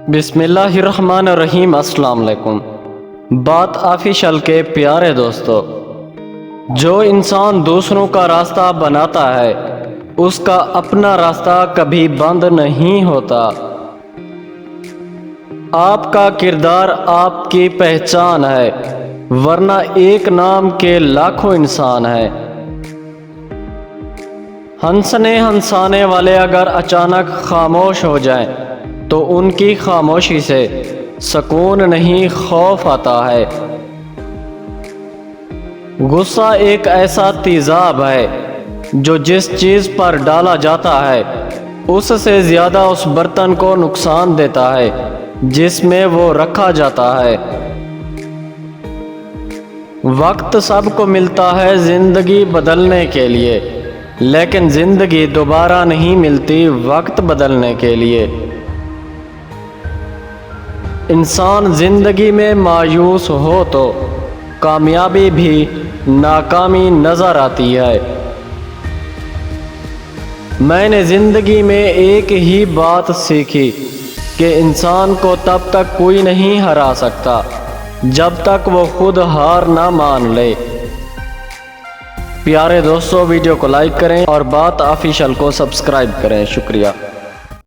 بسم اللہ الرحمن الرحیم۔ السلام علیکم۔ بات آفیشل کے پیارے دوستو، جو انسان دوسروں کا راستہ بناتا ہے اس کا اپنا راستہ کبھی بند نہیں ہوتا۔ آپ کا کردار آپ کی پہچان ہے، ورنہ ایک نام کے لاکھوں انسان ہیں۔ ہنسنے ہنسانے والے اگر اچانک خاموش ہو جائیں تو ان کی خاموشی سے سکون نہیں، خوف آتا ہے۔ غصہ ایک ایسا تیزاب ہے جو جس چیز پر ڈالا جاتا ہے اس سے زیادہ اس برتن کو نقصان دیتا ہے جس میں وہ رکھا جاتا ہے۔ وقت سب کو ملتا ہے زندگی بدلنے کے لیے، لیکن زندگی دوبارہ نہیں ملتی وقت بدلنے کے لیے۔ انسان زندگی میں مایوس ہو تو کامیابی بھی ناکامی نظر آتی ہے۔ میں نے زندگی میں ایک ہی بات سیکھی کہ انسان کو تب تک کوئی نہیں ہرا سکتا جب تک وہ خود ہار نہ مان لے۔ پیارے دوستو، ویڈیو کو لائک کریں اور بات آفیشل کو سبسکرائب کریں۔ شکریہ۔